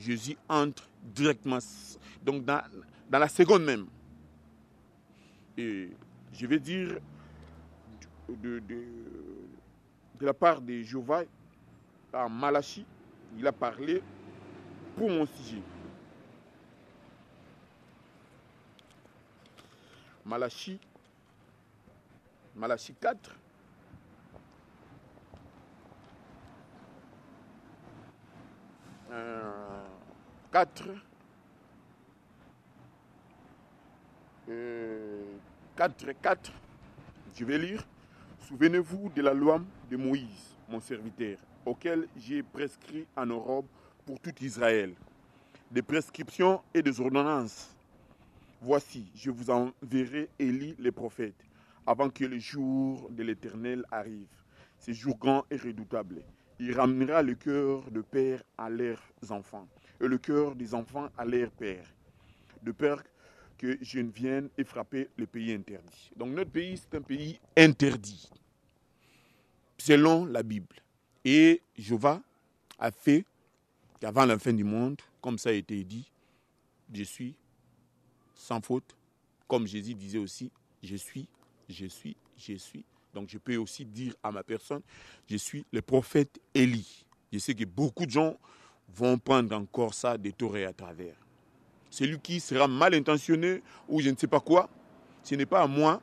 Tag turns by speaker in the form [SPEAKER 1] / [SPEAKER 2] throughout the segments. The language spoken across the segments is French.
[SPEAKER 1] Jésus entre directement, donc dans la seconde même. Et je vais dire de la part de Jéhovah, à Malachie, il a parlé pour mon sujet. Malachie 4. Euh, 4. 4. Je vais lire. Souvenez-vous de la loi de Moïse, mon serviteur, auquel j'ai prescrit en Europe pour tout Israël, des prescriptions et des ordonnances. Voici, je vous enverrai Élie le prophète, avant que le jour de l'Éternel arrive. Ce jour grand et redoutable. Il ramènera le cœur de père à leurs enfants, et le cœur des enfants à leurs pères, de peur que je ne vienne et frapper le pays interdit. Donc notre pays, c'est un pays interdit, selon la Bible. Et Jéhovah a fait qu'avant la fin du monde, comme ça a été dit, je suis sans faute, comme Jésus disait aussi, je suis. Donc je peux aussi dire à ma personne, je suis le prophète Élie. Je sais que beaucoup de gens vont prendre encore ça de tours et à travers. Celui qui sera mal intentionné ou je ne sais pas quoi, ce n'est pas à moi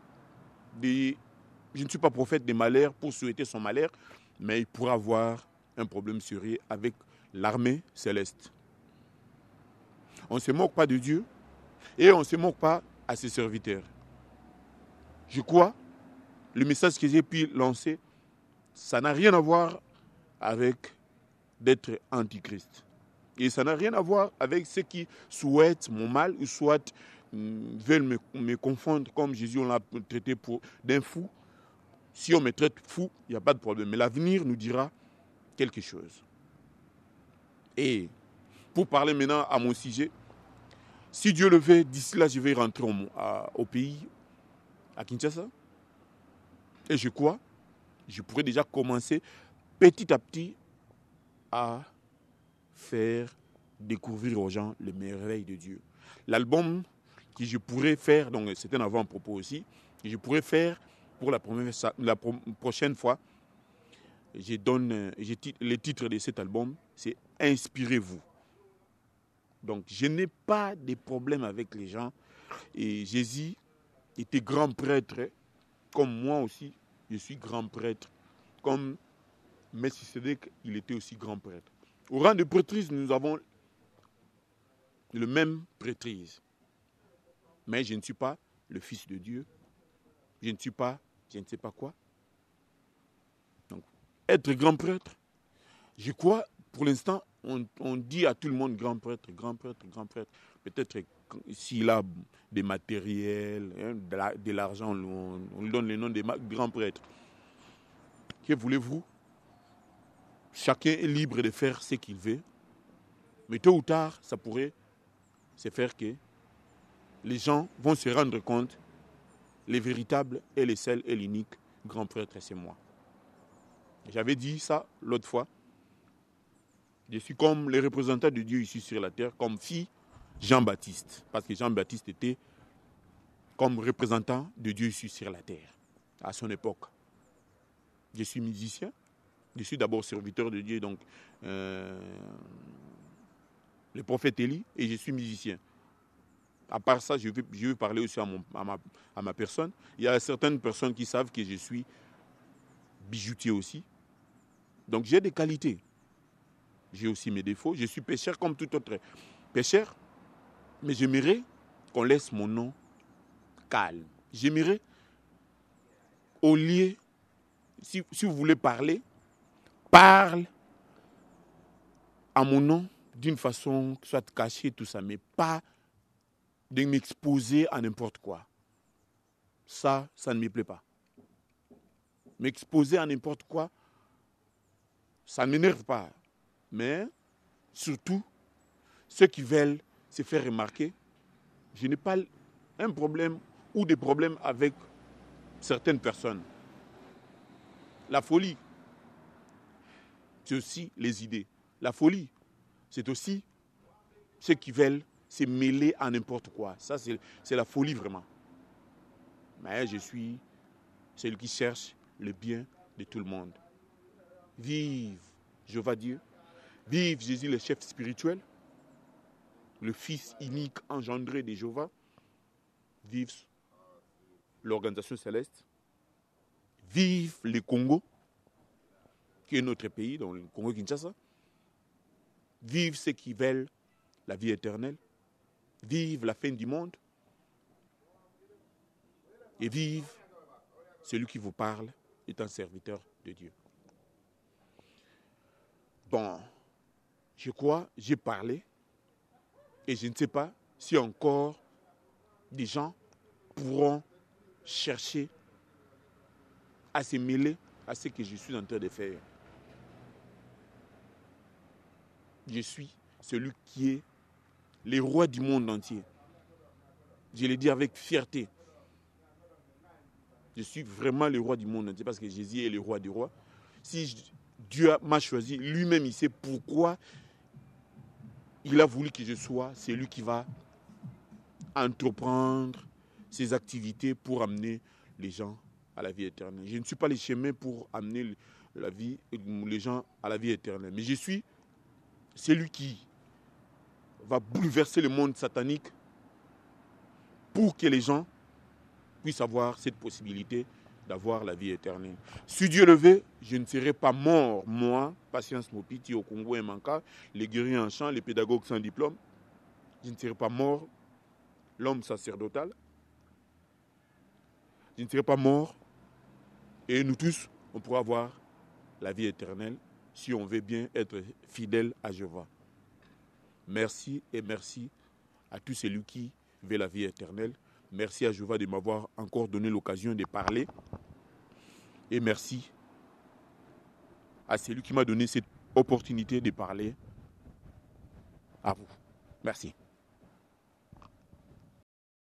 [SPEAKER 1] je ne suis pas prophète des malheurs pour souhaiter son malheur, mais il pourra avoir un problème sérieux avec l'armée céleste. On ne se moque pas de Dieu et on ne se moque pas à ses serviteurs. Je crois, le message que j'ai pu lancer, ça n'a rien à voir avec d'être antichrist. Et ça n'a rien à voir avec ceux qui souhaitent mon mal ou soit veulent me confondre comme Jésus on l'a traité d'un fou. Si on me traite fou, il n'y a pas de problème. Mais l'avenir nous dira quelque chose. Et pour parler maintenant à mon sujet, si Dieu le veut, d'ici là, je vais rentrer au pays, à Kinshasa. Et je crois, je pourrais déjà commencer petit à petit à faire découvrir aux gens les merveilles de Dieu. L'album que je pourrais faire, donc c'est un avant-propos aussi, que je pourrais faire pour la prochaine fois, le titre de cet album, c'est « Inspirez-vous ». Donc je n'ai pas de problème avec les gens. Et Jésus était grand prêtre, comme moi aussi, je suis grand prêtre. Comme Melchisedec, il était aussi grand prêtre. Au rang de prêtrise, nous avons le même prêtrise. Mais je ne suis pas le Fils de Dieu. Je ne suis pas, je ne sais pas quoi. Donc, être grand prêtre, je crois, pour l'instant, on dit à tout le monde grand prêtre, grand prêtre, grand prêtre. Peut-être s'il a des matériels, de l'argent, on lui donne le nom de grand prêtre. Que voulez-vous? Chacun est libre de faire ce qu'il veut. Mais tôt ou tard, ça pourrait se faire que les gens vont se rendre compte, les véritables et les seuls et l'unique grand prêtre, c'est moi. J'avais dit ça l'autre fois. Je suis comme les représentants de Dieu ici sur la terre, comme fille Jean-Baptiste. Parce que Jean-Baptiste était comme représentant de Dieu ici sur la terre, à son époque. Je suis musicien. Je suis d'abord serviteur de Dieu, donc le prophète Élie, et je suis musicien. À part ça, je vais parler aussi à ma personne. Il y a certaines personnes qui savent que je suis bijoutier aussi. Donc j'ai des qualités. J'ai aussi mes défauts. Je suis pécheur comme tout autre pécheur. Mais j'aimerais qu'on laisse mon nom calme. J'aimerais, au lieu, si vous voulez parle à mon nom d'une façon soit cachée, tout ça, mais pas de m'exposer à n'importe quoi. Ça ne me plaît pas. M'exposer à n'importe quoi, ça ne m'énerve pas. Mais surtout, ceux qui veulent se faire remarquer, je n'ai pas un problème ou des problèmes avec certaines personnes. La folie, c'est aussi les idées. La folie, c'est aussi ceux qui veulent se mêler à n'importe quoi. Ça, c'est la folie vraiment. Mais je suis celui qui cherche le bien de tout le monde. Vive Jéhovah Dieu. Vive Jésus, le chef spirituel, le Fils unique engendré de Jéhovah. Vive l'organisation céleste. Vive le Congo, qui est notre pays, dans le Congo-Kinshasa. Vive ceux qui veulent la vie éternelle. Vive la fin du monde. Et vive celui qui vous parle est un serviteur de Dieu. Bon, je crois, j'ai parlé et je ne sais pas si encore des gens pourront chercher à se mêler à ce que je suis en train de faire. Je suis celui qui est le roi du monde entier. Je le dis avec fierté. Je suis vraiment le roi du monde entier parce que Jésus est le roi du roi. Si Dieu m'a choisi, lui-même il sait pourquoi il a voulu que je sois celui qui va entreprendre ses activités pour amener les gens à la vie éternelle. Je ne suis pas le chemin pour amener les gens à la vie éternelle. Mais je suis celui qui va bouleverser le monde satanique pour que les gens puissent avoir cette possibilité d'avoir la vie éternelle. Si Dieu le veut, je ne serai pas mort, moi, Patience Mopiti au Congo et Manka, les guerriers en chant, les pédagogues sans diplôme. Je ne serai pas mort, l'homme sacerdotal. Je ne serai pas mort. Et nous tous, on pourra avoir la vie éternelle si on veut bien être fidèle à Jéhovah. Merci et merci à tous celui qui veut la vie éternelle. Merci à Jéhovah de m'avoir encore donné l'occasion de parler. Et merci à celui qui m'a donné cette opportunité de parler à vous. Merci.